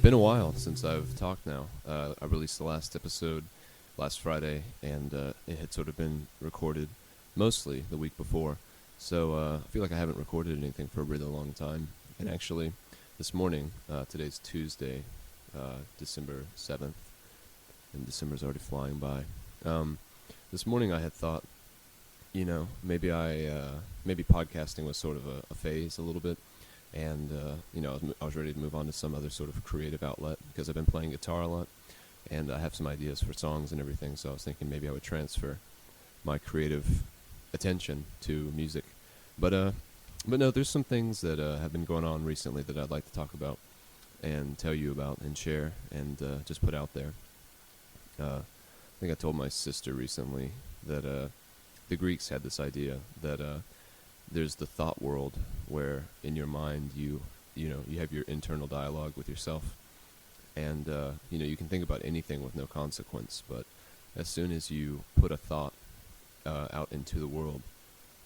Been a while since I've talked now. I released the last episode last Friday, and it had sort of been recorded mostly the week before. So I feel like I haven't recorded anything for a really long time. And actually, this morning, today's Tuesday, December 7th, and December's already flying by. This morning I had thought, maybe podcasting was sort of a phase a little bit. And, I was ready to move on to some other sort of creative outlet because I've been playing guitar a lot and I have some ideas for songs and everything. So I was thinking maybe I would transfer my creative attention to music. But no, there's some things that have been going on recently that I'd like to talk about and tell you about and share and just put out there. I think I told my sister recently that the Greeks had this idea that there's the thought world where in your mind you have your internal dialogue with yourself, and you can think about anything with no consequence, but as soon as you put a thought out into the world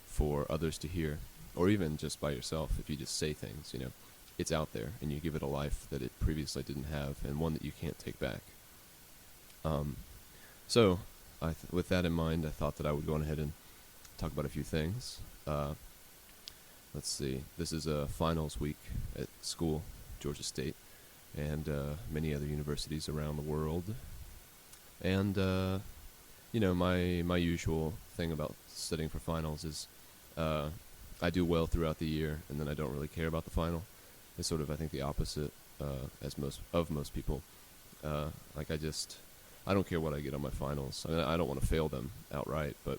for others to hear, or even just by yourself, if you just say things, it's out there and you give it a life that it previously didn't have and one that you can't take back. So with that in mind, I thought that I would go on ahead and talk about a few things. Let's see, this is a finals week at school, Georgia State, and many other universities around the world. And, my usual thing about studying for finals is I do well throughout the year, and then I don't really care about the final. It's sort of, I think, the opposite as most people. I don't care what I get on my finals. I mean, I don't want to fail them outright, but,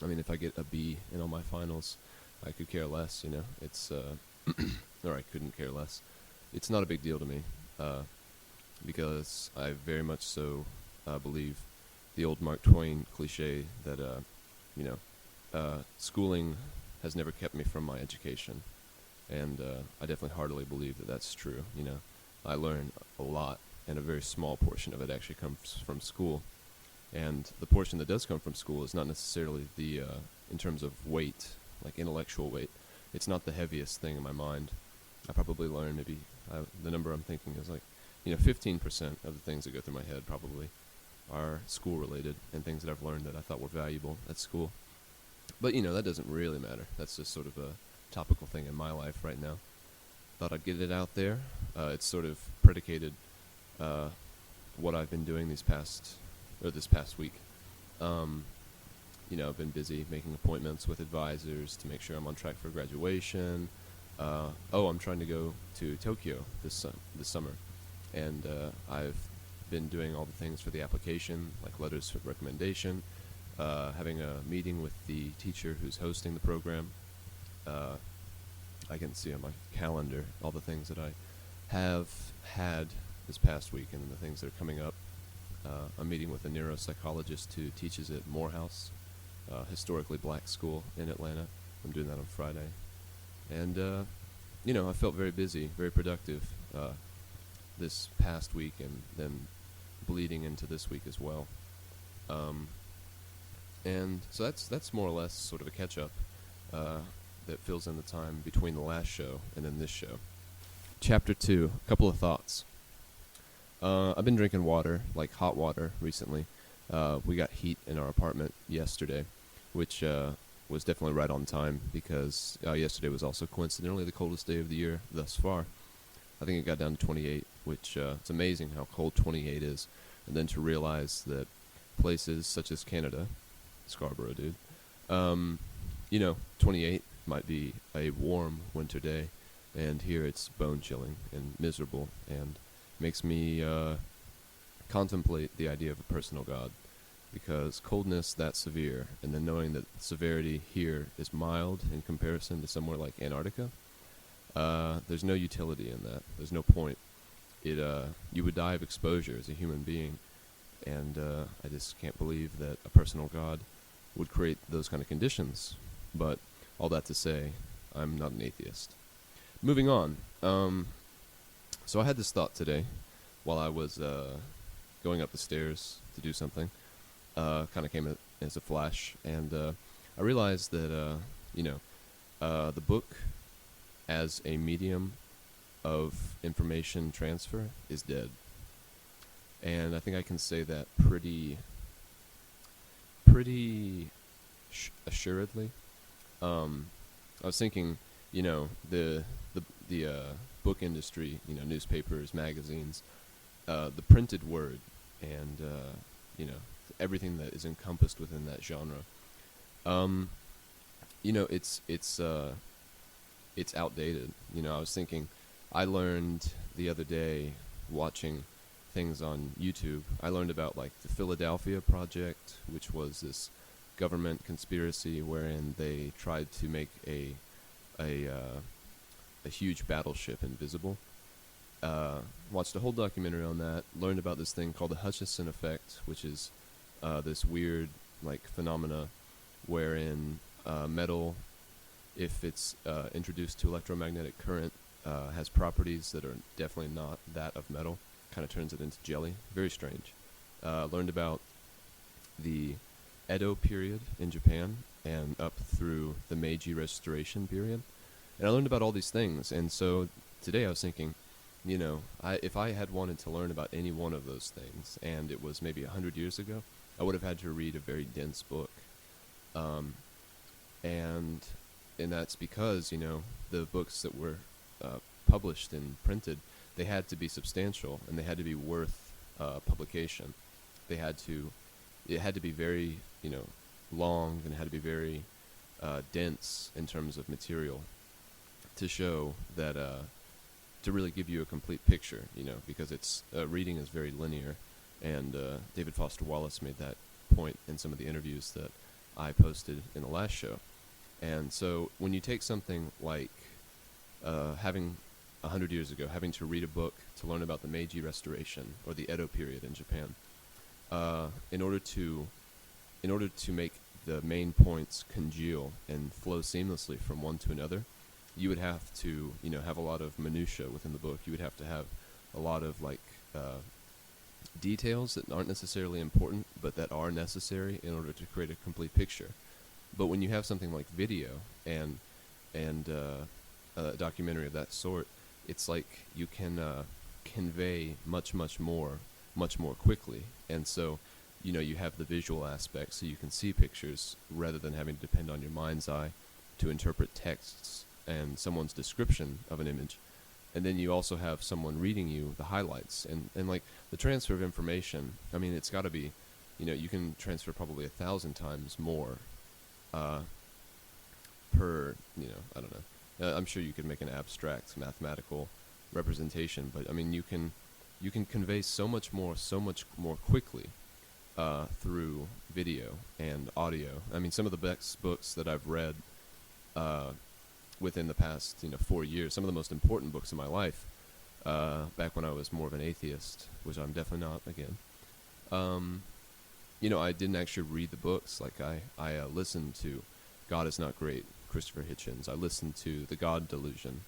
if I get a B in all my finals, I could care less, it's, or I couldn't care less. It's not a big deal to me, because I very much so believe the old Mark Twain cliche that, schooling has never kept me from my education. And I definitely heartily believe that that's true, I learn a lot, and a very small portion of it actually comes from school. And the portion that does come from school is not necessarily in terms of weight, like intellectual weight. It's not the heaviest thing in my mind. I probably learn maybe, the number I'm thinking is 15% of the things that go through my head probably are school related and things that I've learned that I thought were valuable at school. But that doesn't really matter. That's just sort of a topical thing in my life right now. Thought I'd get it out there. It's sort of predicated what I've been doing this past week. I've been busy making appointments with advisors to make sure I'm on track for graduation. I'm trying to go to Tokyo this summer, and I've been doing all the things for the application, like letters of recommendation, having a meeting with the teacher who's hosting the program. I can see on my calendar all the things that I have had this past week and the things that are coming up. I'm meeting with a neuropsychologist who teaches at Morehouse, historically black school in Atlanta. I'm doing that on Friday. And, I felt very busy, very productive this past week and then bleeding into this week as well. And so that's more or less sort of a catch-up that fills in the time between the last show and then this show. Chapter 2, a couple of thoughts. I've been drinking water, like hot water, recently. We got heat in our apartment yesterday, which was definitely right on time because yesterday was also coincidentally the coldest day of the year thus far. I think it got down to 28 which it's amazing how cold 28 is, and then to realize that places such as Canada, Scarborough, dude, 28 might be a warm winter day, and here it's bone-chilling and miserable, and makes me contemplate the idea of a personal God, because coldness that severe, and then knowing that severity here is mild in comparison to somewhere like Antarctica, there's no utility in that. There's no point. You would die of exposure as a human being, and I just can't believe that a personal God would create those kind of conditions. But all that to say, I'm not an atheist. Moving on. So I had this thought today while I was going up the stairs to do something. Kind of came as a flash, and I realized that the book as a medium of information transfer is dead, and I think I can say that pretty assuredly. I was thinking, the book industry, newspapers, magazines, the printed word, and everything that is encompassed within that genre. It's outdated. I was thinking, I learned the other day watching things on YouTube. I learned about like the Philadelphia Project, which was this government conspiracy wherein they tried to make a huge battleship invisible. Watched a whole documentary on that. Learned about this thing called the Hutchison effect, which is this weird like phenomena wherein metal, if it's introduced to electromagnetic current, has properties that are definitely not that of metal. Kind of turns it into jelly. Very strange. Learned about the Edo period in Japan and up through the Meiji Restoration period. And I learned about all these things. And so today I was thinking, if I had wanted to learn about any one of those things, and it was maybe 100 years ago, I would have had to read a very dense book. And that's because, the books that were published and printed, they had to be substantial, and they had to be worth publication. It had to be very, long, and it had to be very dense in terms of material to show that, to really give you a complete picture, because it's reading is very linear, and David Foster Wallace made that point in some of the interviews that I posted in the last show. And so when you take something like having 100 years ago, having to read a book to learn about the Meiji Restoration or the Edo period in Japan, in order to make the main points congeal and flow seamlessly from one to another, you would have to, have a lot of minutia within the book. You would have to have a lot of details that aren't necessarily important, but that are necessary in order to create a complete picture. But when you have something like video and a documentary of that sort, it's like you can convey much more quickly. And so, you have the visual aspect, so you can see pictures rather than having to depend on your mind's eye to interpret texts and someone's description of an image. And then you also have someone reading you the highlights. And like the transfer of information, I mean, it's got to be, you can transfer probably 1,000 times more per, I don't know. I'm sure you could make an abstract mathematical representation, but I mean, you can convey so much more quickly through video and audio. I mean, some of the best books that I've read within the past 4 years, some of the most important books in my life, back when I was more of an atheist, which I'm definitely not again. I didn't actually read the books. Like I listened to God Is Not Great, Christopher Hitchens. I listened to The God Delusion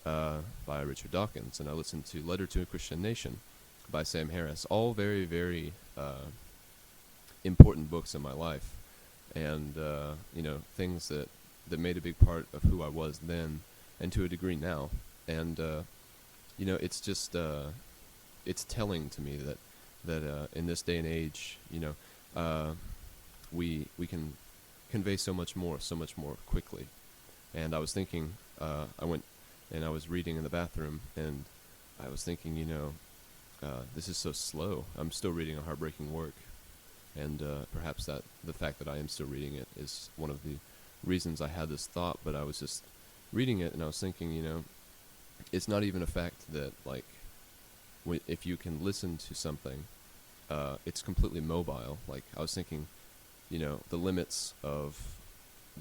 by Richard Dawkins, and I listened to Letter to a Christian Nation by Sam Harris. All very, very important books in my life, and things that made a big part of who I was then, and to a degree now. And it's just it's telling to me that in this day and age, we can convey so much more quickly. And I was thinking, I went and I was reading in the bathroom, and I was thinking, this is so slow. I'm still reading a heartbreaking work, and perhaps that the fact that I am still reading it is one of the reasons I had this thought. But I was just reading it, and I was thinking, it's not even a fact that, like, if you can listen to something, it's completely mobile. Like, I was thinking, the limits of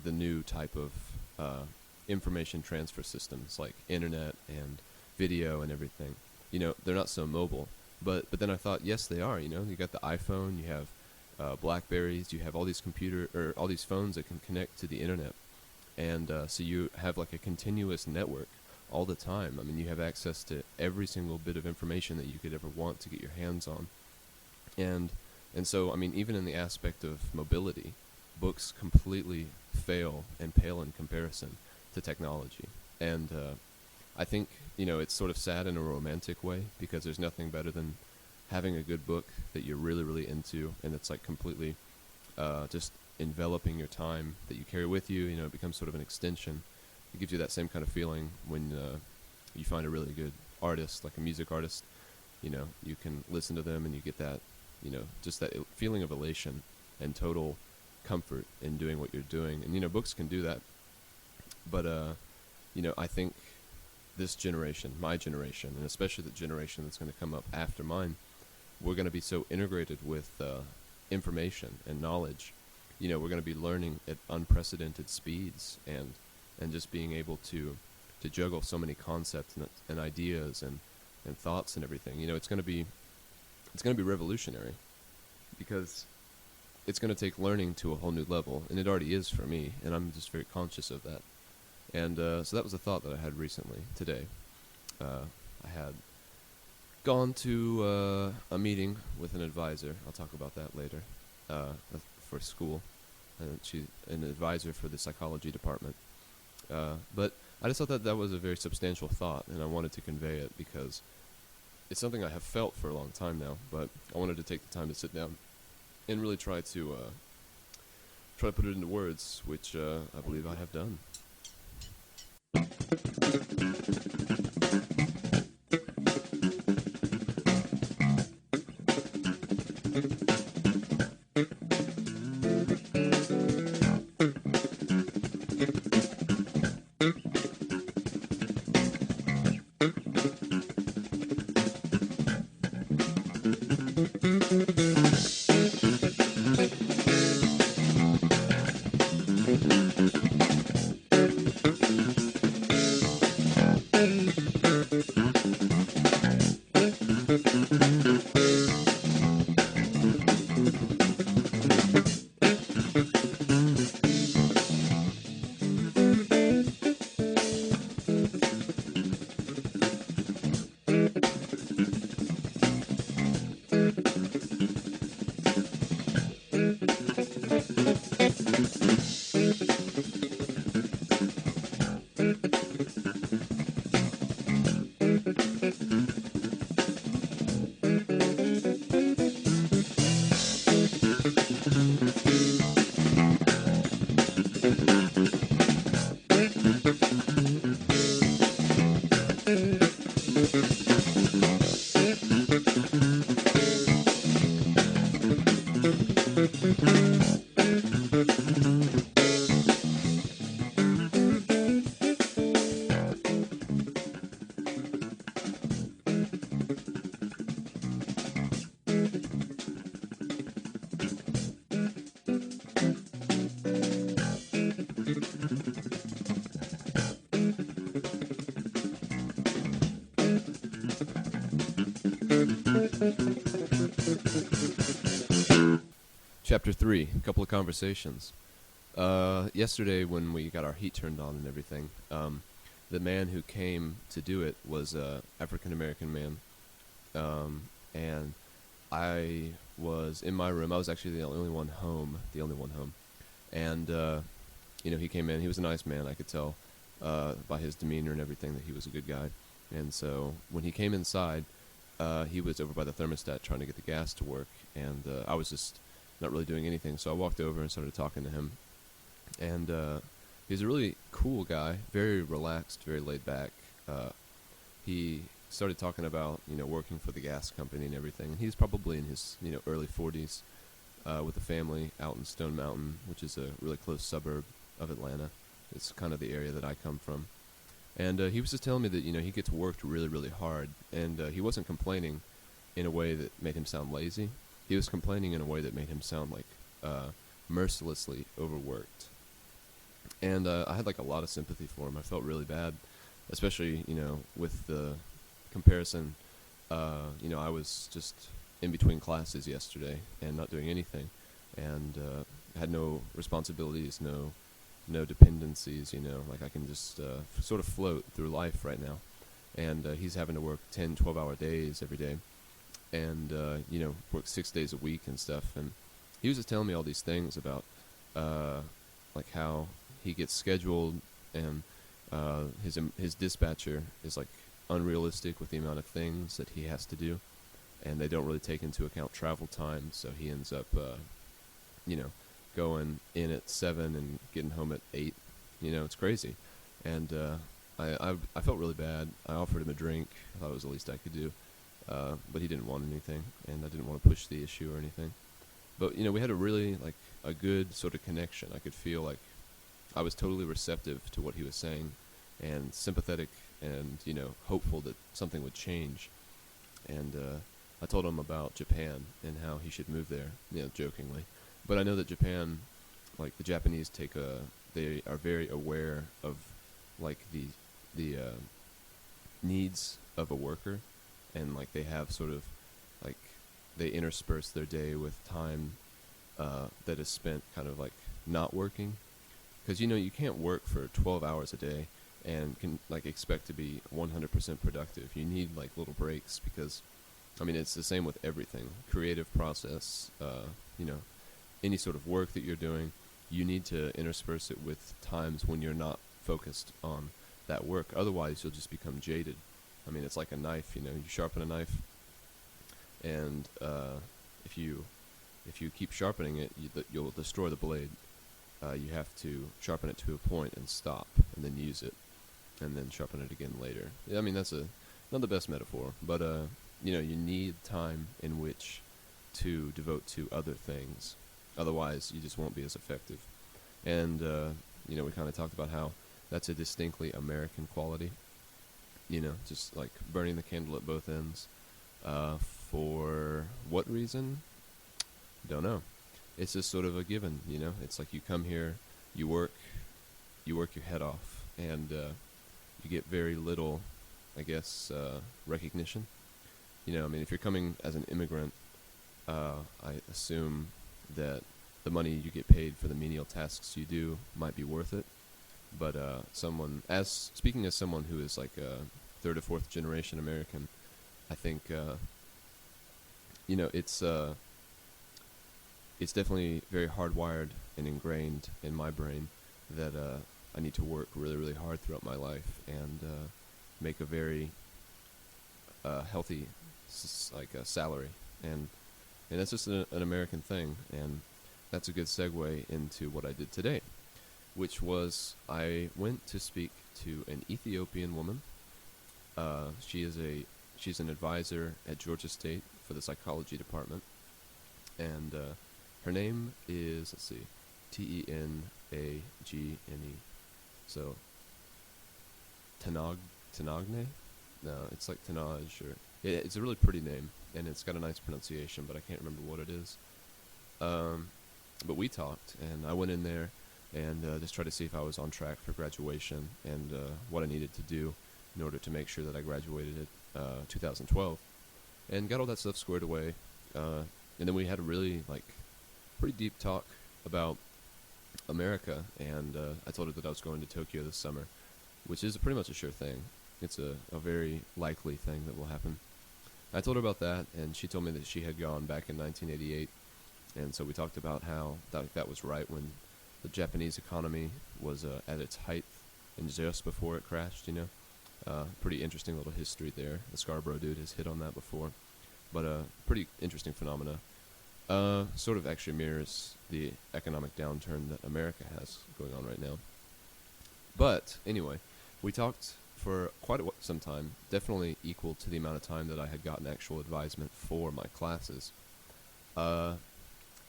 the new type of information transfer systems, like internet and video and everything. They're not so mobile. But then I thought, yes, they are. You got the iPhone, you have Blackberries, you have all these all these phones that can connect to the internet, and so you have like a continuous network all the time. I mean, you have access to every single bit of information that you could ever want to get your hands on, and so I mean, even in the aspect of mobility, books completely fail and pale in comparison to technology. And I think, it's sort of sad in a romantic way, because there's nothing better than having a good book that you're really, really into, and it's like completely just enveloping your time that you carry with you. It becomes sort of an extension. It gives you that same kind of feeling when you find a really good artist, like a music artist. You can listen to them and you get that, just that feeling of elation and total comfort in doing what you're doing. And, books can do that. But, I think this generation, my generation, and especially the generation that's going to come up after mine, we're going to be so integrated with information and knowledge. We're going to be learning at unprecedented speeds, and just being able to juggle so many concepts and ideas and thoughts and everything. It's going to be revolutionary, because it's going to take learning to a whole new level, and it already is for me, and I'm just very conscious of that. And so that was a thought that I had recently, today. I had gone to a meeting with an advisor. I'll talk about that later, for school. She's an advisor for the psychology department. But I just thought that was a very substantial thought, and I wanted to convey it because it's something I have felt for a long time now, but I wanted to take the time to sit down and really try to put it into words, which I believe I have done. Chapter 3, a couple of conversations. Yesterday when we got our heat turned on and everything, the man who came to do it was an African-American man, and I was in my room. I was actually the only one home, and, he came in. He was a nice man. I could tell by his demeanor and everything that he was a good guy. And so when he came inside, he was over by the thermostat trying to get the gas to work, and I was just not really doing anything. So I walked over and started talking to him, and he's a really cool guy, very relaxed, very laid back. He started talking about working for the gas company and everything. And he's probably in his early 40s, with a family out in Stone Mountain, which is a really close suburb of Atlanta. It's kind of the area that I come from. And he was just telling me that he gets worked really, really hard, and he wasn't complaining in a way that made him sound lazy. He was complaining in a way that made him sound like mercilessly overworked. And I had like a lot of sympathy for him. I felt really bad, especially with the comparison. I was just in between classes yesterday and not doing anything, and had no responsibilities, no dependencies. Like I can just sort of float through life right now. And he's having to work 10, 12-hour days every day, and work 6 days a week and stuff. And he was just telling me all these things about like how he gets scheduled, and his dispatcher is like unrealistic with the amount of things that he has to do, and they don't really take into account travel time. So he ends up going in at 7 and getting home at 8. It's crazy. And I felt really bad. I offered him a drink. I thought it was the least I could do. But he didn't want anything, and I didn't want to push the issue or anything. But we had a really like a good sort of connection. I could feel like I was totally receptive to what he was saying, and sympathetic, and hopeful that something would change. And I told him about Japan and how he should move there, jokingly. But I know that Japan, like the Japanese, they are very aware of like the needs of a worker, and like they have sort of like they intersperse their day with time that is spent kind of like not working, because you can't work for 12 hours a day and can like expect to be 100% productive. You need like little breaks, because it's the same with everything, creative process, any sort of work that you're doing. You need to intersperse it with times when you're not focused on that work. Otherwise, you'll just become jaded. It's like a knife. You sharpen a knife, and if you keep sharpening it, you'll destroy the blade. You have to sharpen it to a point and stop, and then use it, and then sharpen it again later. That's not the best metaphor, but you need time in which to devote to other things. Otherwise, you just won't be as effective. And we kind of talked about how that's a distinctly American quality. Just like burning the candle at both ends. For what reason? Don't know. It's just sort of a given. It's like you come here, you work your head off, and you get very little, I guess, recognition. If you're coming as an immigrant, I assume that the money you get paid for the menial tasks you do might be worth it. But speaking as someone who is like a third or fourth generation American, I think it's definitely very hardwired and ingrained in my brain that I need to work really, really hard throughout my life and make a very healthy salary, and that's just an American thing. And that's a good segue into what I did today, which was I went to speak to an Ethiopian woman. She's an advisor at Georgia State for the psychology department, and her name is, let's see, Tenagne. So Tanagne? No, it's like Tanaj, or it's a really pretty name, and it's got a nice pronunciation, but I can't remember what it is. But we talked, and I went in there and just tried to see if I was on track for graduation, and what I needed to do in order to make sure that I graduated at 2012, and got all that stuff squared away. And then we had a really pretty deep talk about America, and I told her that I was going to Tokyo this summer, which is pretty much a sure thing. It's a very likely thing that will happen. I told her about that, and she told me that she had gone back in 1988, and so we talked about how that was right when the Japanese economy was at its height and just before it crashed, Pretty interesting little history there. The Scarborough dude has hit on that before, but pretty interesting phenomena. Sort of actually mirrors the economic downturn that America has going on right now. But anyway, we talked for quite some time, definitely equal to the amount of time that I had gotten actual advisement for my classes. Uh,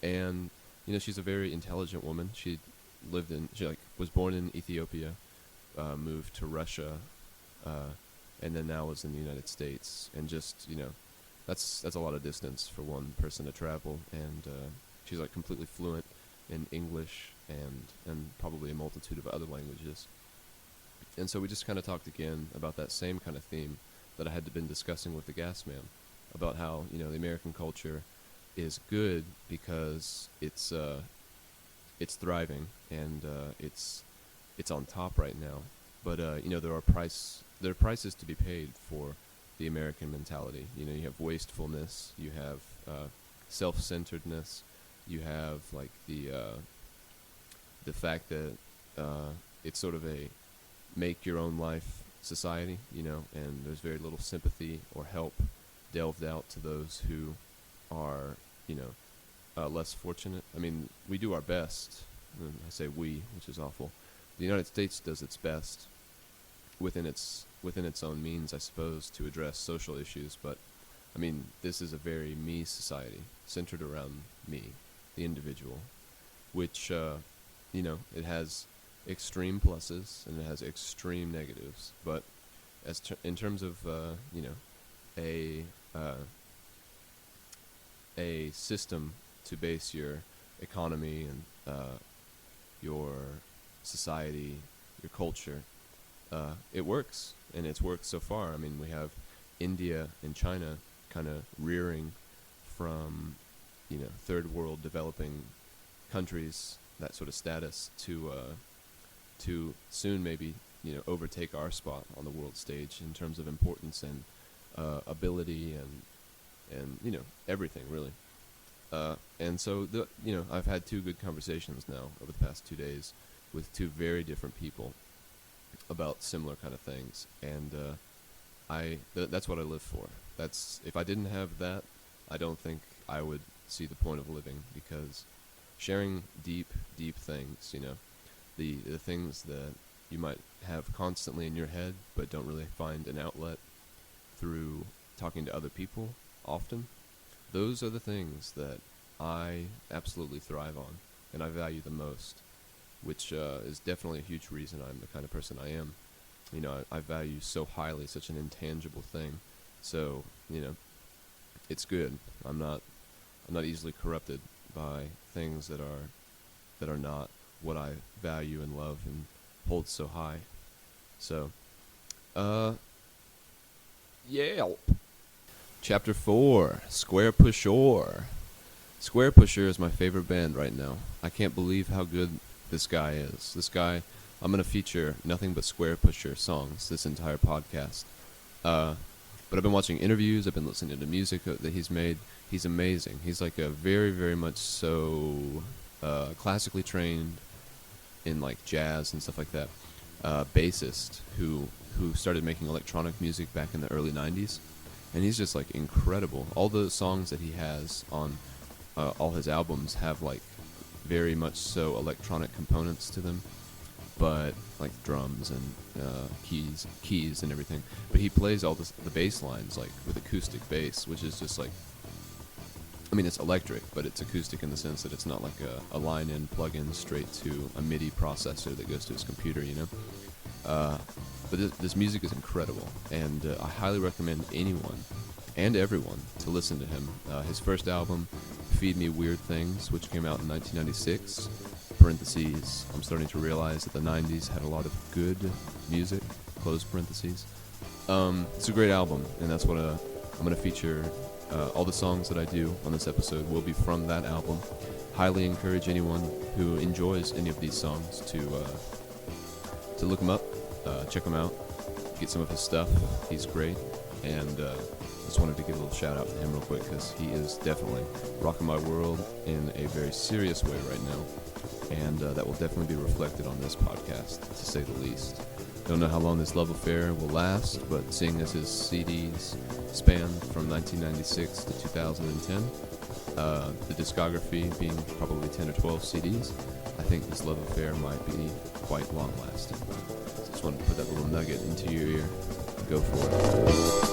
and she's a very intelligent woman. She was born in Ethiopia, moved to Russia, and then now is in the United States. And just that's a lot of distance for one person to travel. And she's like completely fluent in English and probably a multitude of other languages. And so we just kind of talked again about that same kind of theme that I had been discussing with the gas man, about how the American culture is good because it's thriving and it's on top right now. But there are prices to be paid for the American mentality. You have wastefulness, you have self-centeredness, you have like the fact that it's sort of a make your own life society, and there's very little sympathy or help delved out to those who are, less fortunate. I mean, we do our best. I say we, which is awful. The United States does its best within its own means, I suppose, to address social issues. But I mean, this is a very me society, centered around me, the individual, which it has extreme pluses and it has extreme negatives. But in terms of a system to base your economy and your society, your culture, it works, and it's worked so far. I mean, we have India and China kind of rearing from third world developing countries, that sort of status, to soon maybe overtake our spot on the world stage in terms of importance and ability and everything really. And so I've had two good conversations now over the past 2 days with two very different people about similar kind of things, and that's what I live for. If I didn't have that, I don't think I would see the point of living, because sharing deep things, the things that you might have constantly in your head but don't really find an outlet through talking to other people often, those are the things that I absolutely thrive on and I value the most, which is definitely a huge reason I'm the kind of person I am. I value so highly such an intangible thing, so it's good. I'm not easily corrupted by things that are not what I value and love and hold so high. So, Yelp. Chapter 4, SquarePusher. SquarePusher is my favorite band right now. I can't believe how good this guy is. This guy, I'm going to feature nothing but SquarePusher songs this entire podcast. But I've been watching interviews, I've been listening to music that he's made. He's amazing. He's like a very, very much so classically trained in like jazz and stuff like that bassist who started making electronic music back in the early 90s. And he's just like incredible. All the songs that he has on all his albums have like very much so electronic components to them, but like drums and keys and everything. But he plays all the bass lines like with acoustic bass, which is just like, I mean, it's electric, but it's acoustic in the sense that it's not like a line-in, plug-in straight to a MIDI processor that goes to his computer, But this music is incredible, and I highly recommend anyone and everyone to listen to him. His first album, Feed Me Weird Things, which came out in 1996, parentheses, I'm starting to realize that the 90s had a lot of good music, close parentheses. It's a great album, and that's what I'm going to feature. All the songs that I do on this episode will be from that album. Highly encourage anyone who enjoys any of these songs to look him up, check him out, get some of his stuff. He's great, and just wanted to give a little shout out to him real quick because he is definitely rocking my world in a very serious way right now. and that will definitely be reflected on this podcast, to say the least. Don't know how long this love affair will last, but seeing as his CDs span from 1996 to 2010, the discography being probably 10 or 12 CDs, I think this love affair might be quite long-lasting. So just wanted to put that little nugget into your ear. Go for it.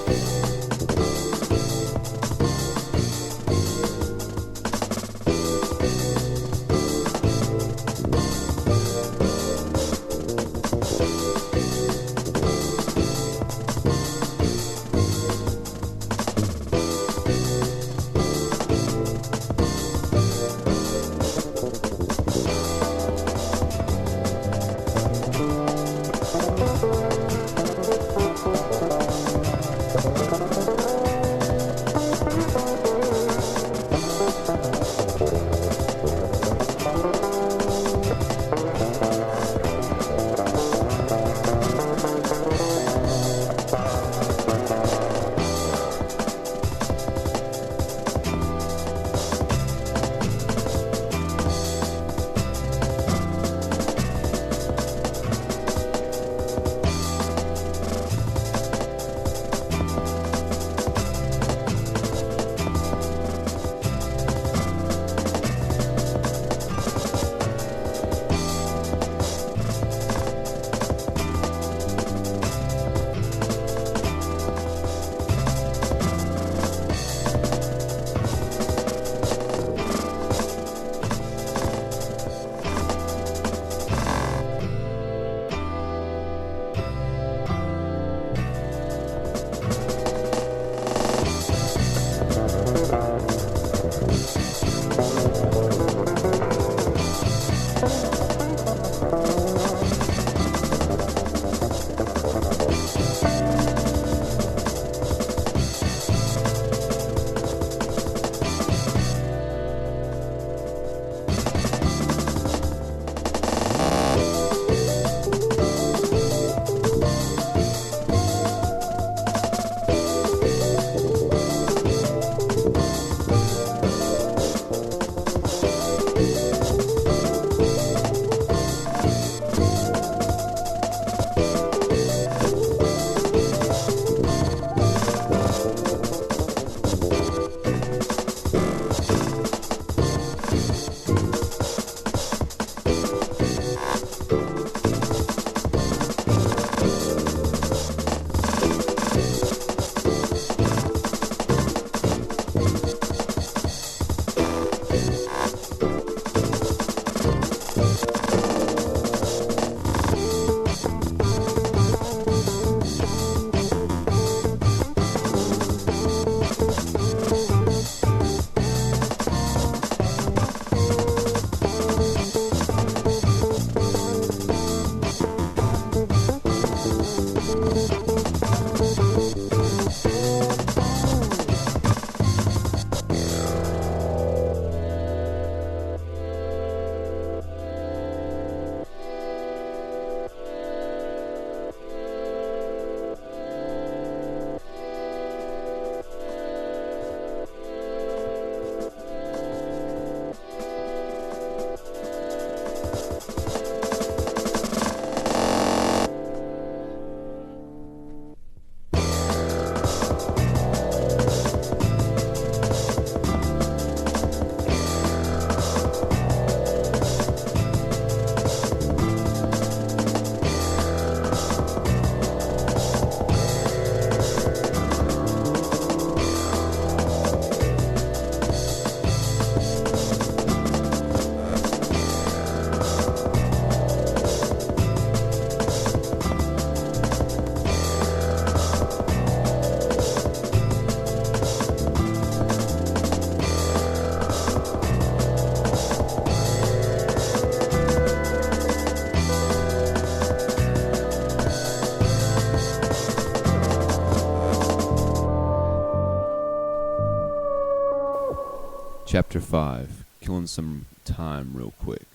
Chapter 5, killing some time real quick.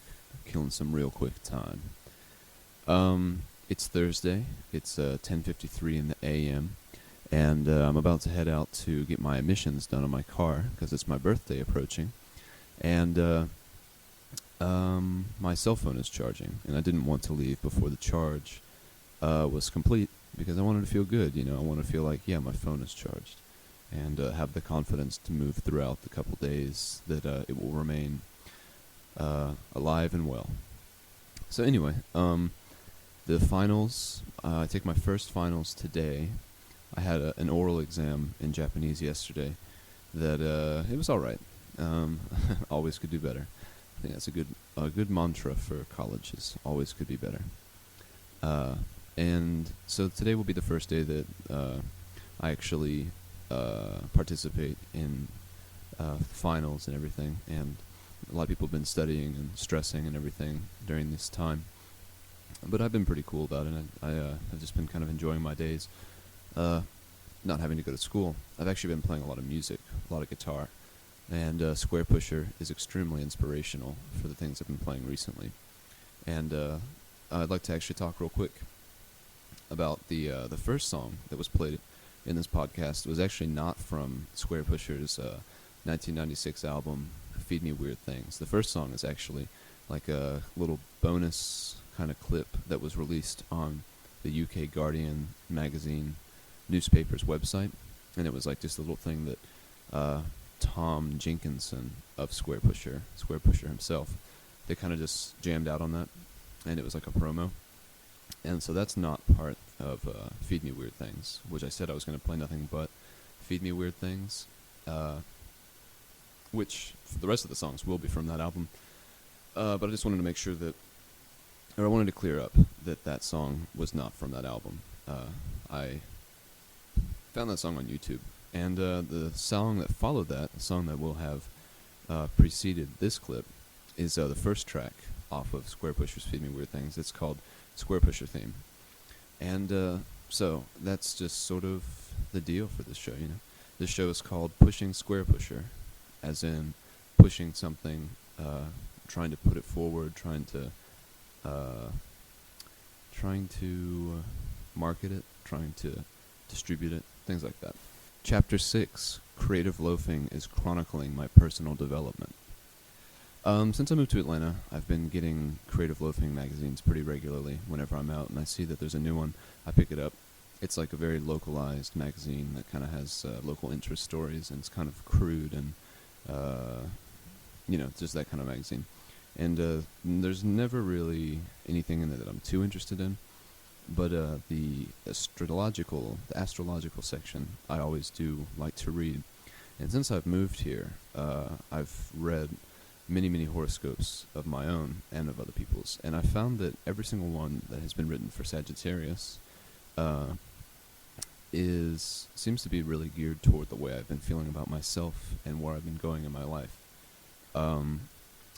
Killing some real quick time. It's Thursday. It's 10:53 in the a.m. And I'm about to head out to get my emissions done on my car because it's my birthday approaching. And My cell phone is charging, and I didn't want to leave before the charge was complete because I wanted to feel good. I want to feel like, yeah, my phone is charged, and have the confidence to move throughout the couple days that it will remain alive and well. So anyway, the finals. I take my first finals today. I had an oral exam in Japanese yesterday. That it was all right. Always could do better. I think that's a good mantra for college is always could be better. And so today will be the first day that I actually participate in finals and everything. And a lot of people have been studying and stressing and everything during this time. But I've been pretty cool about it. I have just been kind of enjoying my days, not having to go to school. I've actually been playing a lot of music, a lot of guitar. And SquarePusher is extremely inspirational for the things I've been playing recently. And I'd like to actually talk real quick about the first song that was played in this podcast. It was actually not from SquarePusher's 1996 album, Feed Me Weird Things. The first song is actually like a little bonus kind of clip that was released on the UK Guardian magazine newspaper's website. And it was like just a little thing that Tom Jenkinson of SquarePusher himself, they kind of just jammed out on that, and it was like a promo. And so that's not part of Feed Me Weird Things, which I said I was going to play nothing but Feed Me Weird Things, which the rest of the songs will be from that album. But I just wanted to make sure that, or I wanted to clear up that song was not from that album. I found that song on YouTube. And the song that followed that, the song that will have preceded this clip, is the first track off of SquarePusher's Feed Me Weird Things. It's called SquarePusher Theme. And so that's just sort of the deal for this show, This show is called PushingSquarepusher, as in pushing something, trying to put it forward, trying to market it, trying to distribute it, things like that. Chapter 6, Creative Loafing, is chronicling my personal development. Since I moved to Atlanta, I've been getting Creative Loafing magazines pretty regularly whenever I'm out, and I see that there's a new one. I pick it up. It's like a very localized magazine that kind of has local interest stories, and it's kind of crude and, just that kind of magazine. And there's never really anything in there that I'm too interested in. But the astrological section, I always do like to read. And since I've moved here, I've read many, many horoscopes of my own and of other people's. And I found that every single one that has been written for Sagittarius seems to be really geared toward the way I've been feeling about myself and where I've been going in my life. And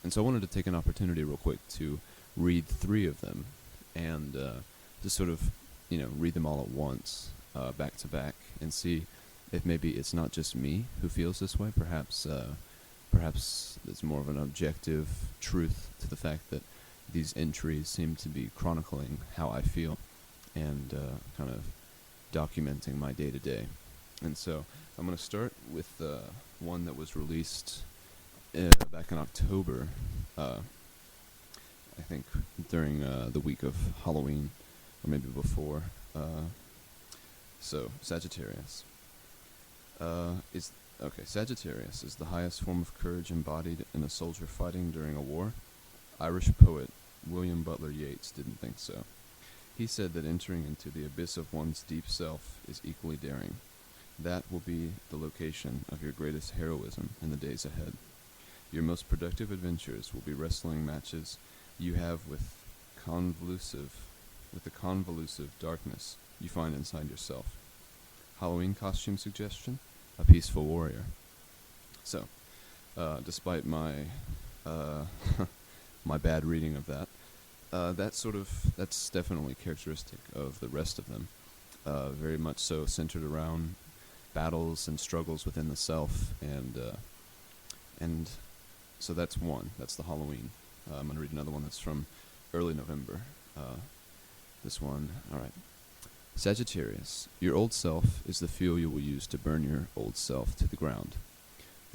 so I wanted to take an opportunity real quick to read 3 of them and just sort of, read them all at once, back to back, and see if maybe it's not just me who feels this way. Perhaps there's more of an objective truth to the fact that these entries seem to be chronicling how I feel and kind of documenting my day-to-day. And so I'm going to start with one that was released back in October, I think during the week of Halloween, or maybe before. So, Sagittarius. Sagittarius is the highest form of courage embodied in a soldier fighting during a war. Irish poet William Butler Yeats didn't think so. He said that entering into the abyss of one's deep self is equally daring. That will be the location of your greatest heroism in the days ahead. Your most productive adventures will be wrestling matches you have with the convolutive darkness you find inside yourself. Halloween costume suggestion: a peaceful warrior. So, despite my my bad reading of that, that's definitely characteristic of the rest of them. Very much so centered around battles and struggles within the self, and so that's one. That's the Halloween. I'm going to read another one that's from early November. This one, all right. Sagittarius, your old self is the fuel you will use to burn your old self to the ground.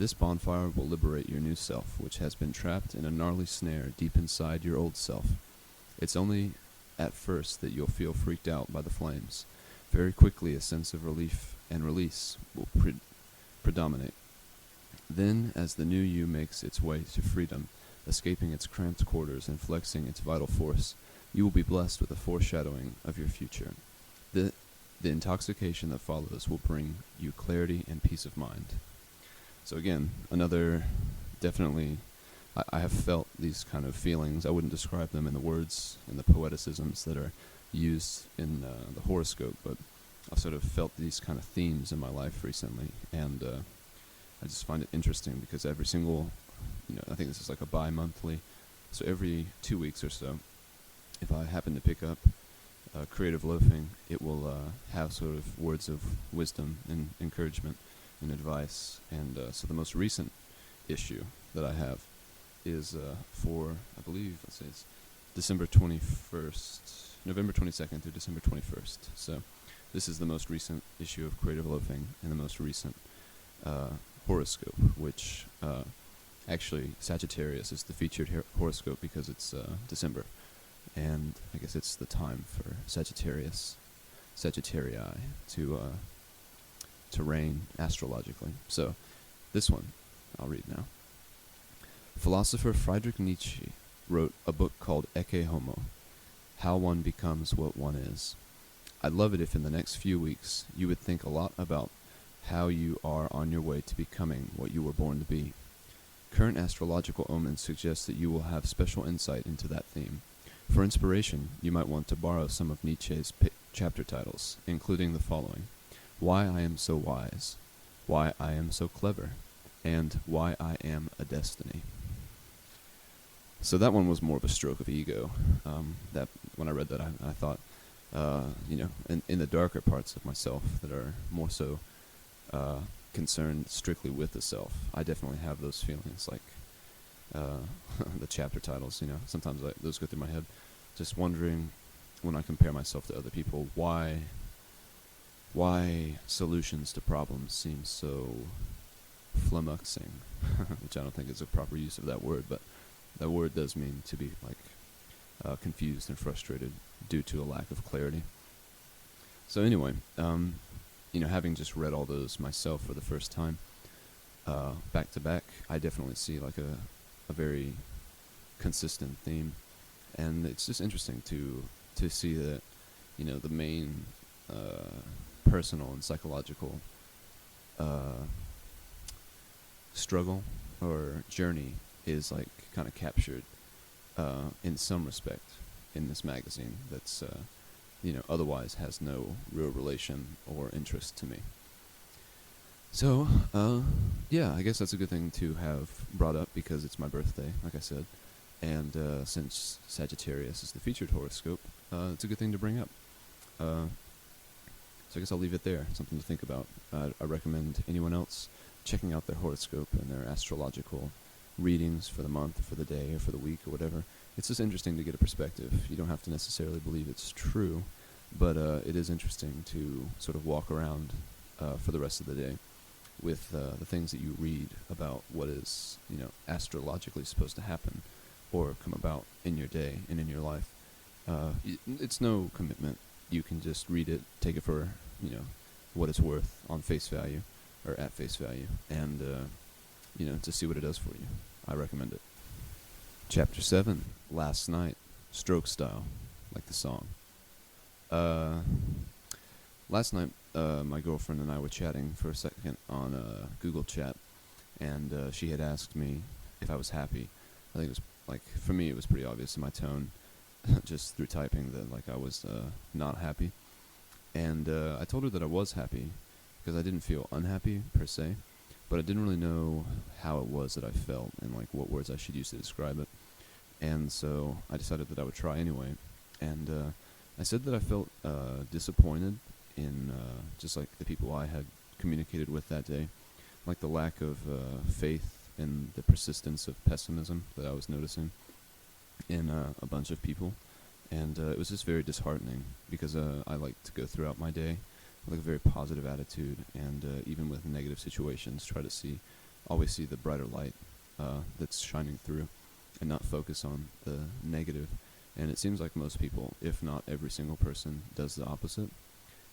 This bonfire will liberate your new self, which has been trapped in a gnarly snare deep inside your old self. It's only at first that you'll feel freaked out by the flames. Very quickly, a sense of relief and release will predominate. Then, as the new you makes its way to freedom, escaping its cramped quarters and flexing its vital force, you will be blessed with a foreshadowing of your future. The intoxication that follows will bring you clarity and peace of mind. So again, another, definitely, I have felt these kind of feelings. I wouldn't describe them in the words and the poeticisms that are used in the horoscope, but I've sort of felt these kind of themes in my life recently, and I just find it interesting because every single, I think this is like a bi-monthly, so every 2 weeks or so, if I happen to pick up Creative Loafing, it will have sort of words of wisdom and encouragement and advice. And so the most recent issue that I have is for, I believe, let's say it's December 21st, November 22nd through December 21st. So this is the most recent issue of Creative Loafing and the most recent horoscope, which actually Sagittarius is the featured horoscope because it's December. And I guess it's the time for Sagittarii to reign astrologically. So this one, I'll read now. Philosopher Friedrich Nietzsche wrote a book called Ecce Homo, How One Becomes What One Is. I'd love it if in the next few weeks you would think a lot about how you are on your way to becoming what you were born to be. Current astrological omens suggest that you will have special insight into that theme. For inspiration, you might want to borrow some of Nietzsche's chapter titles, including the following: Why I Am So Wise, Why I Am So Clever, and Why I Am a Destiny. So that one was more of a stroke of ego. That when I read that, I thought, in the darker parts of myself that are more so concerned strictly with the self, I definitely have those feelings, like the chapter titles. Sometimes those go through my head, just wondering when I compare myself to other people, why solutions to problems seem so flummoxing, which I don't think is a proper use of that word, but that word does mean to be like confused and frustrated due to a lack of clarity. So anyway, having just read all those myself for the first time, back to back, I definitely see like a very consistent theme, and it's just interesting to see that the main personal and psychological struggle or journey is like kind of captured in some respect in this magazine that's otherwise has no real relation or interest to me. So I guess that's a good thing to have brought up because it's my birthday, like I said, and since Sagittarius is the featured horoscope, it's a good thing to bring up. So I guess I'll leave it there, something to think about. I recommend anyone else checking out their horoscope and their astrological readings for the month, or for the day, or for the week, or whatever. It's just interesting to get a perspective. You don't have to necessarily believe it's true, but it is interesting to sort of walk around for the rest of the day with the things that you read about what is, astrologically supposed to happen or come about in your day and in your life. It's no commitment. You can just read it, take it for, what it's worth on face value, or at face value, and, to see what it does for you. I recommend it. Chapter 7, Last Night, Stroke Style, like the song. Last night, my girlfriend and I were chatting for a second on Google Chat, and she had asked me if I was happy. I think it was, for me, it was pretty obvious in my tone, just through typing, that, I was not happy. And I told her that I was happy, because I didn't feel unhappy, per se, but I didn't really know how it was that I felt, and, what words I should use to describe it. And so I decided that I would try anyway. And I said that I felt disappointed in just the people I had communicated with that day, the lack of faith and the persistence of pessimism that I was noticing in a bunch of people. And it was just very disheartening because I like to go throughout my day with a very positive attitude, and even with negative situations, try to see always see the brighter light that's shining through, and not focus on the negative. And it seems like most people, if not every single person, does the opposite.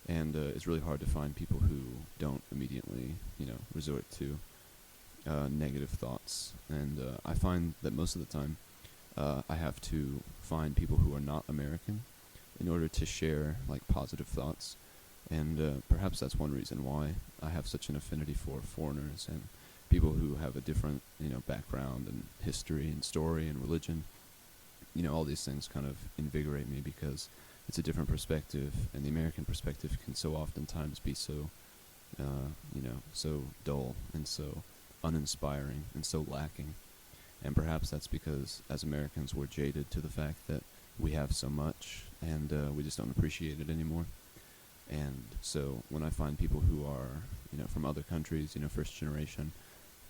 And it's really hard to find people who don't immediately, resort to negative thoughts. And I find that most of the time, I have to find people who are not American in order to share like positive thoughts. And perhaps that's one reason why I have such an affinity for foreigners and people who have a different, background and history and story and religion. All these things kind of invigorate me because it's a different perspective, and the American perspective can so oftentimes be so, so dull and so uninspiring and so lacking. And perhaps that's because as Americans we're jaded to the fact that we have so much and we just don't appreciate it anymore. And so when I find people who are, from other countries, first generation,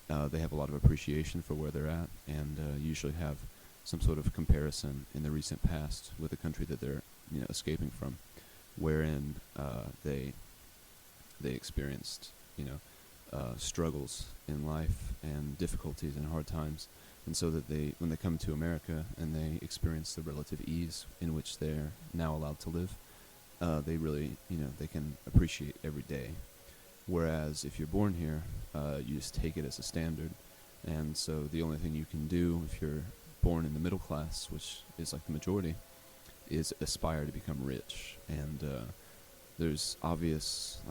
they have a lot of appreciation for where they're at, and usually have some sort of comparison in the recent past with the country that they're, escaping from, wherein they experienced, struggles in life and difficulties and hard times, and so that when they come to America and they experience the relative ease in which they're now allowed to live, they really, they can appreciate every day. Whereas if you're born here, you just take it as a standard, and so the only thing you can do if you're born in the middle class, which is like the majority, is aspire to become rich. And there's obvious,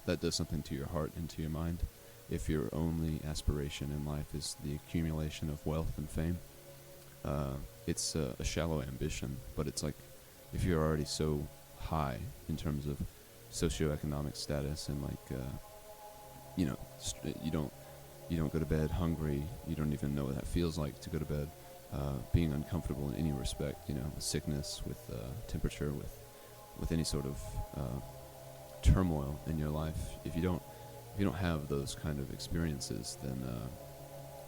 that does something to your heart and to your mind. If your only aspiration in life is the accumulation of wealth and fame, it's a shallow ambition. But it's like, if you're already so high in terms of socioeconomic status, and you don't go to bed hungry, you don't even know what that feels like to go to bed, being uncomfortable in any respect, with sickness, with temperature, with any sort of turmoil in your life. If you don't have those kind of experiences, then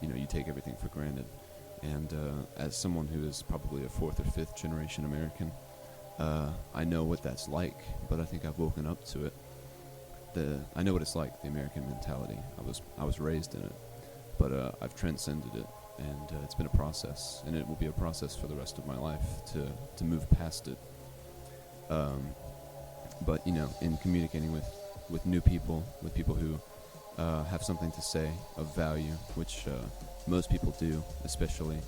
you take everything for granted. And as someone who is probably a fourth or fifth generation American, I know what that's like, but I think I've woken up to it. I know what it's like, the American mentality. I was raised in it, but I've transcended it, and it's been a process, and it will be a process for the rest of my life to move past it. But in communicating with new people, with people who have something to say of value, which most people do, especially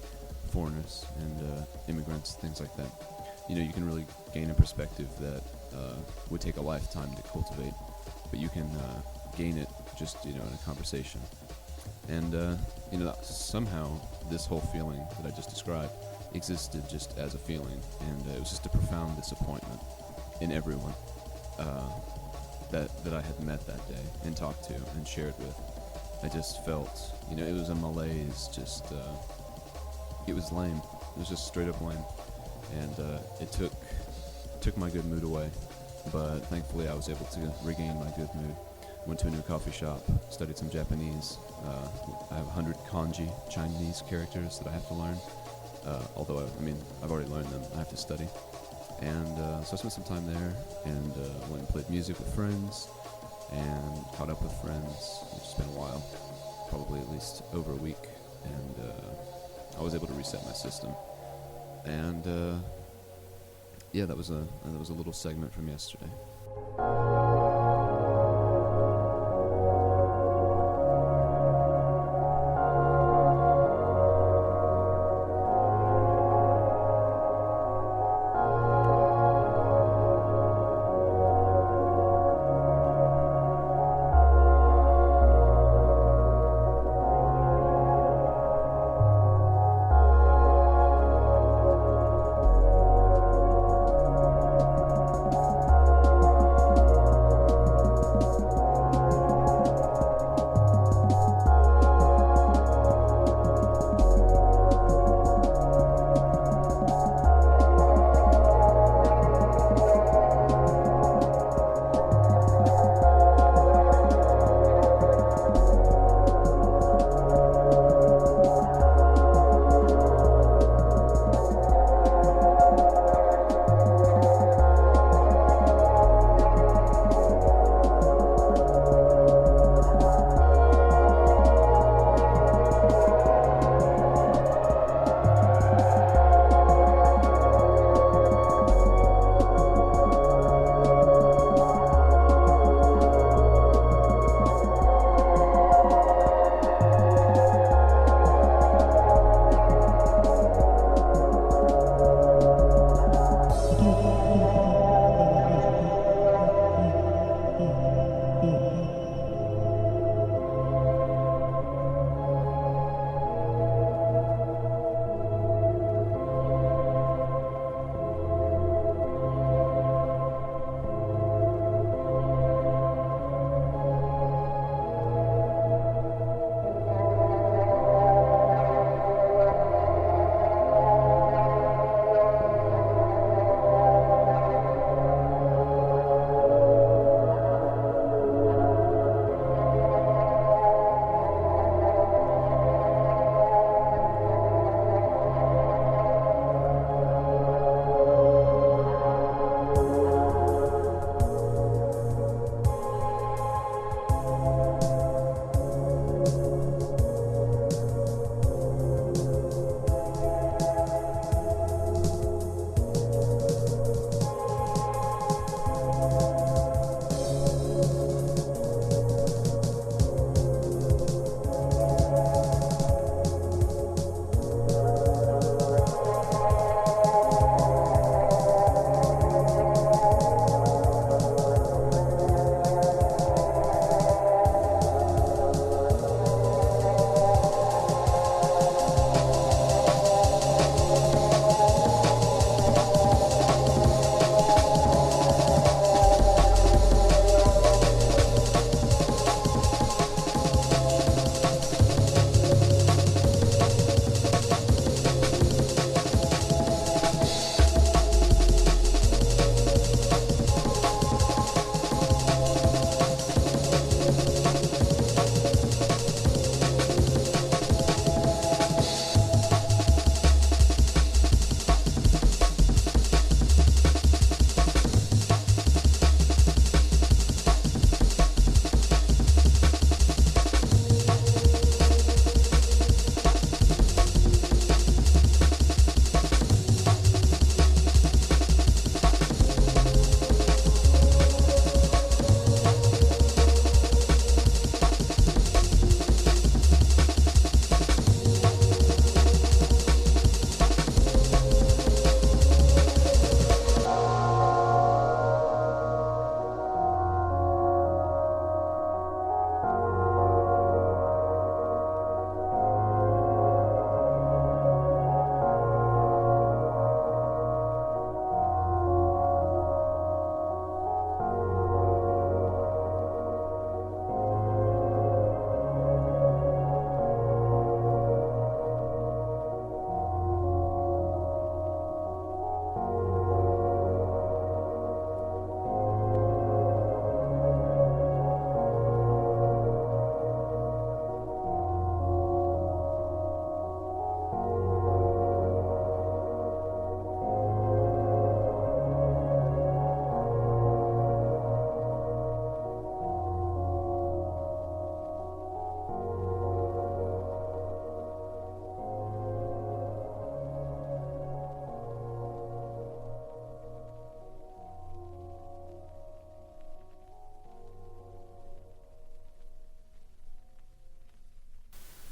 foreigners and immigrants, things like that, you can really gain a perspective that would take a lifetime to cultivate, but you can gain it just, in a conversation. And, somehow this whole feeling that I just described existed just as a feeling, and it was just a profound disappointment in everyone that I had met that day and talked to and shared with. I just felt, it was a malaise, just, it was lame. It was just straight up lame. And it took my good mood away, but thankfully I was able to regain my good mood. Went to a new coffee shop, studied some Japanese. I have 100 kanji Chinese characters that I have to learn, although I've already learned them. I have to study. And so I spent some time there, and went and played music with friends, and caught up with friends. It's been a while, probably at least over a week, and I was able to reset my system. And that was a little segment from yesterday.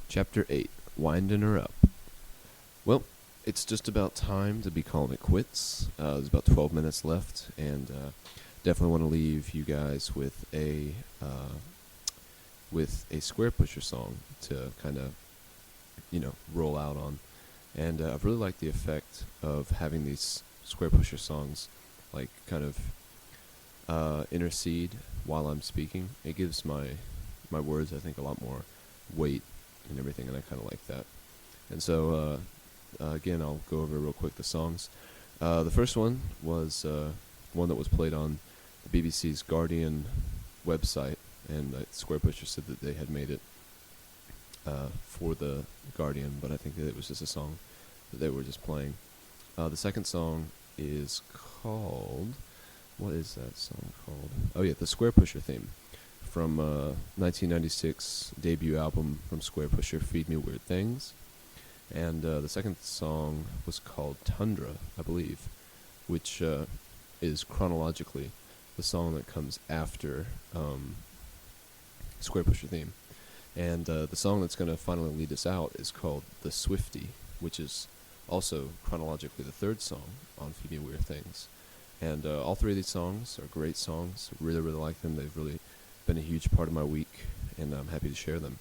Chapter 8, Winding Her Up. Well, it's just about time to be calling it quits. There's about 12 minutes left, and definitely want to leave you guys with a Square Pusher song to kind of, roll out on. And I've really liked the effect of having these Square Pusher songs, like, kind of intercede while I'm speaking. It gives my words, I think, a lot more weight and everything, and I kind of like that. And so, again, I'll go over real quick the songs. The first one was one that was played on the BBC's Guardian website, and Square Pusher said that they had made it for the Guardian, but I think that it was just a song that they were just playing. The second song is called... What is that song called? Oh yeah, the Square Pusher theme from 1996 debut album from Square Pusher, Feed Me Weird Things. And the second song was called Tundra, I believe, which is chronologically the song that comes after Square Pusher theme. And the song that's going to finally lead us out is called The Swiftie, which is also chronologically the third song on Feed Me Weird Things. And all three of these songs are great songs. I really, really like them. They've really been a huge part of my week, and I'm happy to share them.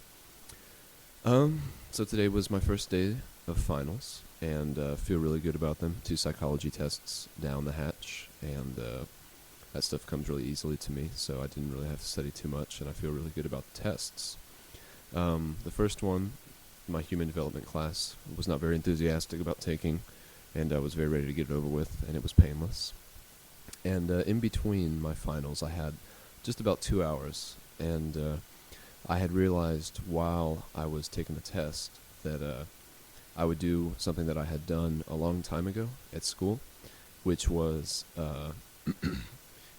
So today was my first day of finals, and feel really good about them. 2 psychology tests down the hatch, and that stuff comes really easily to me, so I didn't really have to study too much, and I feel really good about the tests. The first one, my human development class, was not very enthusiastic about taking, and I was very ready to get it over with, and it was painless. And in between my finals, I had just about 2 hours, and I had realized while I was taking the test that I would do something that I had done a long time ago at school, which was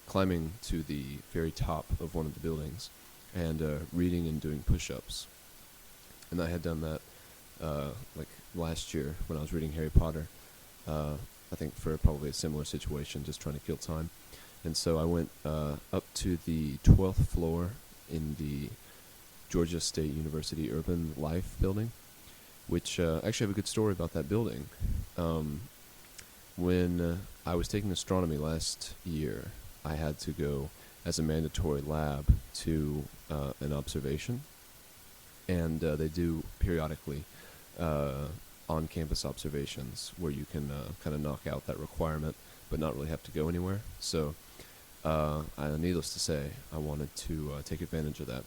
climbing to the very top of one of the buildings and reading and doing push-ups. And I had done that like last year when I was reading Harry Potter, I think for probably a similar situation, just trying to kill time. And so I went up to the 12th floor in the Georgia State University Urban Life building, which actually have a good story about that building. When I was taking astronomy last year, I had to go as a mandatory lab to an observation, and they do periodically on-campus observations where you can kind of knock out that requirement but not really have to go anywhere. So needless to say, I wanted to take advantage of that.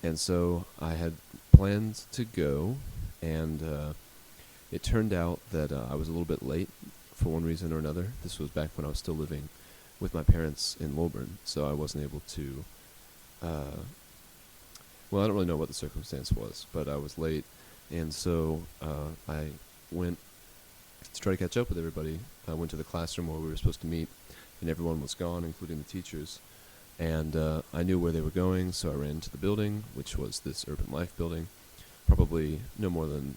And so I had planned to go, and it turned out that I was a little bit late for one reason or another. This was back when I was still living with my parents in Lilburn, so I wasn't able to... well, I don't really know what the circumstance was, but I was late, and so I went to try to catch up with everybody. I went to the classroom where we were supposed to meet, and everyone was gone, including the teachers. And I knew where they were going, so I ran into the building, which was this Urban Life building, probably no more than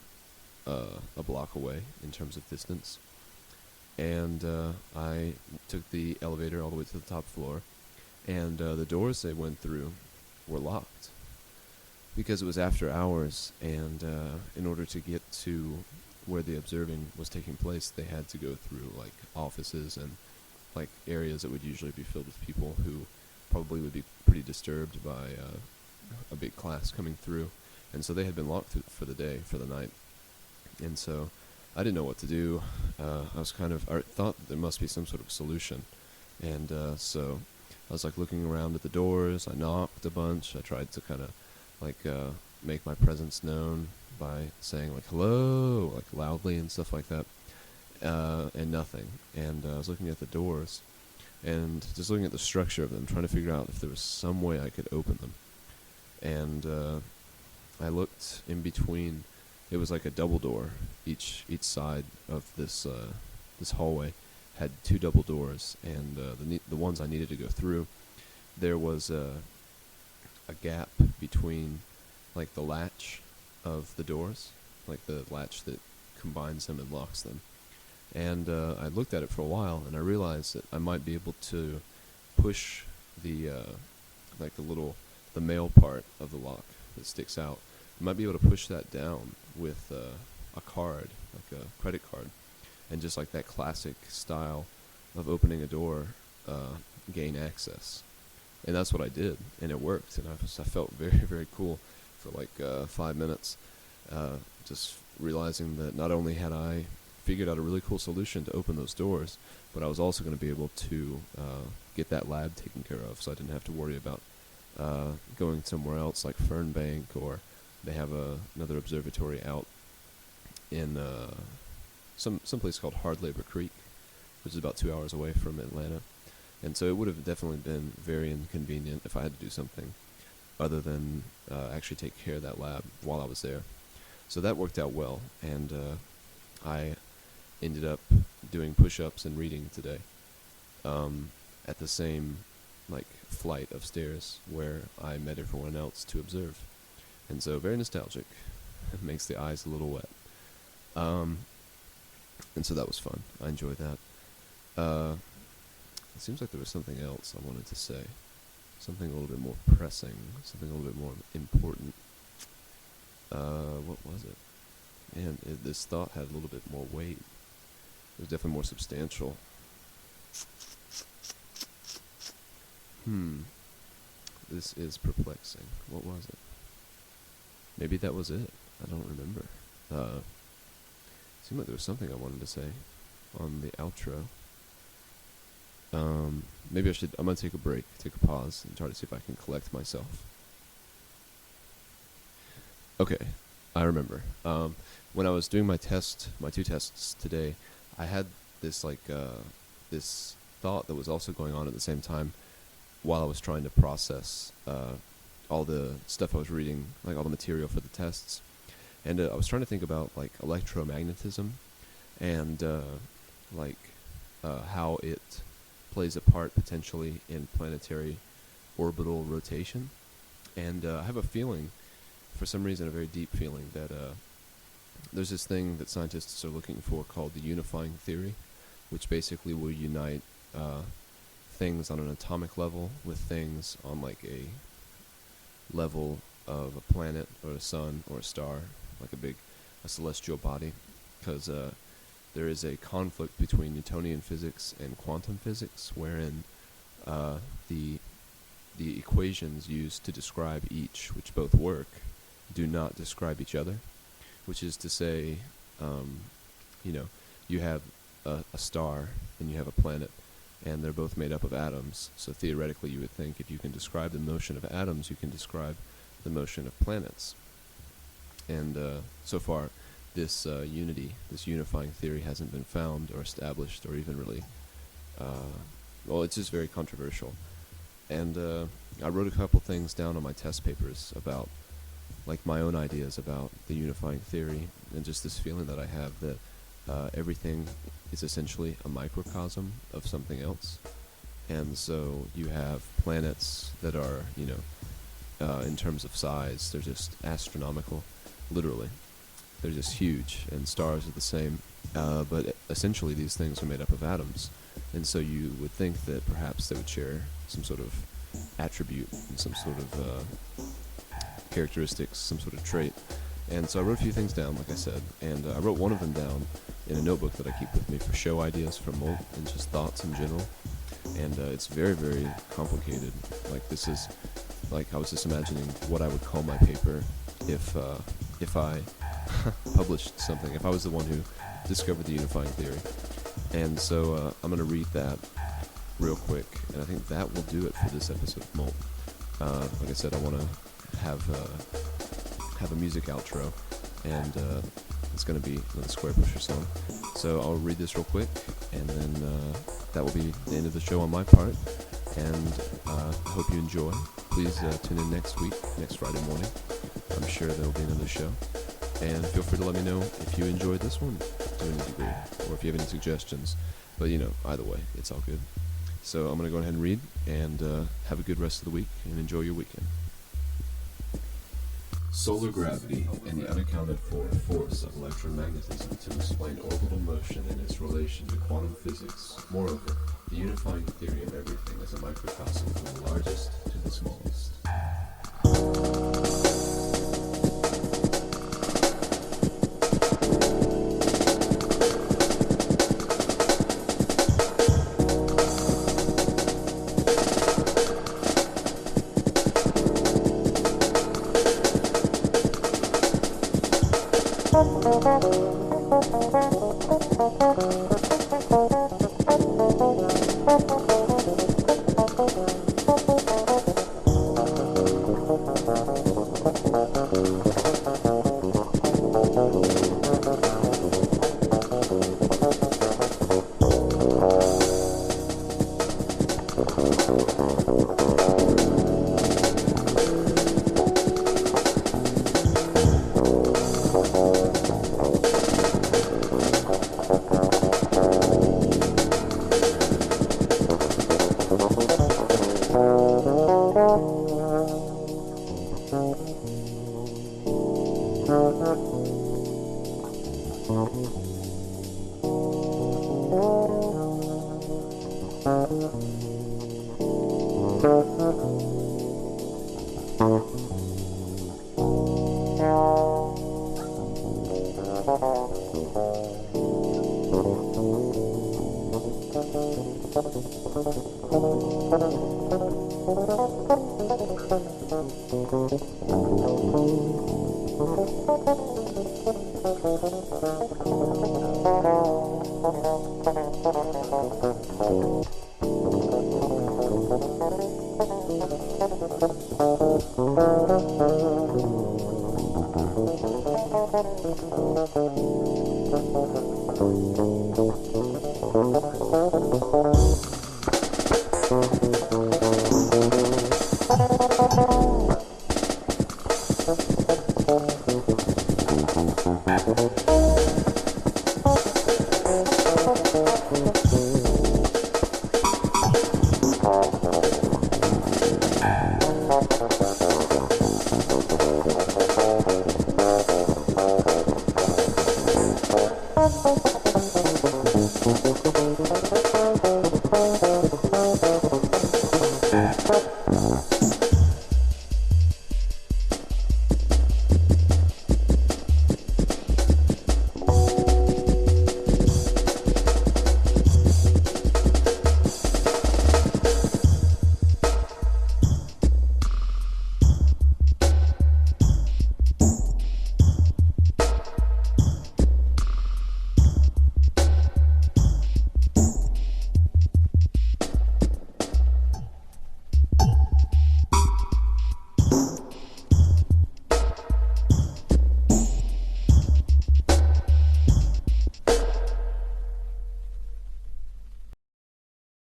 a block away in terms of distance. And I took the elevator all the way to the top floor, and the doors they went through were locked because it was after hours, and in order to get to where the observing was taking place, they had to go through like offices and like areas that would usually be filled with people who probably would be pretty disturbed by a big class coming through. And so they had been locked for the day, for the night. And so I didn't know what to do. I thought that there must be some sort of solution. And so I was like looking around at the doors. I knocked a bunch. I tried to kind of like make my presence known by saying like hello, like loudly and stuff like that. And nothing. And I was looking at the doors and just looking at the structure of them, trying to figure out if there was some way I could open them. And I looked in between. It was like a double door. Each side of this hallway had 2 double doors, and the ones I needed to go through, there was a gap between like the latch of the doors, like the latch that combines them and locks them. And I looked at it for a while, and I realized that I might be able to push the male part of the lock that sticks out. you might be able to push that down with a card, like a credit card, and just like that classic style of opening a door, gain access. And that's what I did, and it worked, and I felt very, very cool for like 5 minutes, just realizing that not only had I figured out a really cool solution to open those doors, but I was also going to be able to get that lab taken care of, so I didn't have to worry about going somewhere else like Fernbank, or they have another observatory out in some place called Hard Labor Creek, which is about 2 hours away from Atlanta. And so it would have definitely been very inconvenient if I had to do something other than actually take care of that lab while I was there. So that worked out well, and I ended up doing push-ups and reading today at the same like flight of stairs where I met everyone else to observe. And so very nostalgic. It makes the eyes a little wet. And so that was fun. I enjoyed that. It seems like there was something else I wanted to say. Something a little bit more pressing. Something a little bit more important. What was it? Man, this thought had a little bit more weight. It was definitely more substantial. This is perplexing. What was it? Maybe that was it. I don't remember. Seemed like there was something I wanted to say on the outro. Maybe I'm gonna take a break, take a pause, and try to see if I can collect myself. Okay, I remember. When I was doing my two tests today, I had this this thought that was also going on at the same time while I was trying to process all the stuff I was reading, like all the material for the tests. And I was trying to think about like electromagnetism and how it plays a part potentially in planetary orbital rotation. And I have a feeling, for some reason, a very deep feeling, that there's this thing that scientists are looking for called the unifying theory, which basically will unite things on an atomic level with things on like a level of a planet or a sun or a star, like a celestial body, because there is a conflict between Newtonian physics and quantum physics, wherein the equations used to describe each, which both work, do not describe each other, which is to say, you have a star and you have a planet, and they're both made up of atoms, so theoretically you would think if you can describe the motion of atoms, you can describe the motion of planets. And so far, this unifying theory hasn't been found or established or even really, it's just very controversial. And I wrote a couple things down on my test papers about like my own ideas about the unifying theory, and just this feeling that I have that everything is essentially a microcosm of something else. And so you have planets that are, in terms of size, they're just astronomical, literally. They're just huge, and stars are the same. But essentially these things are made up of atoms. And so you would think that perhaps they would share some sort of attribute and some sort of characteristics, some sort of trait. And so I wrote a few things down, like I said, and I wrote one of them down in a notebook that I keep with me for show ideas for Molt and just thoughts in general. And it's very, very complicated. Like this is, like I was just imagining what I would call my paper if I published something, if I was the one who discovered the unifying theory. And so I'm going to read that real quick, and I think that will do it for this episode of Molt. Like I said, I want to have a music outro, and it's going to be another Square Pusher song. So I'll read this real quick, and then that will be the end of the show on my part, and I hope you enjoy. Please tune in next week, next Friday morning. I'm sure there will be another show, and feel free to let me know if you enjoyed this one to any degree, or if you have any suggestions. But either way, it's all good. So I'm going to go ahead and read, and have a good rest of the week, and enjoy your weekend. Solar gravity and the unaccounted for force of electromagnetism to explain orbital motion and its relation to quantum physics. Moreover, the unifying theory of everything is a microcosm from the largest to the smallest.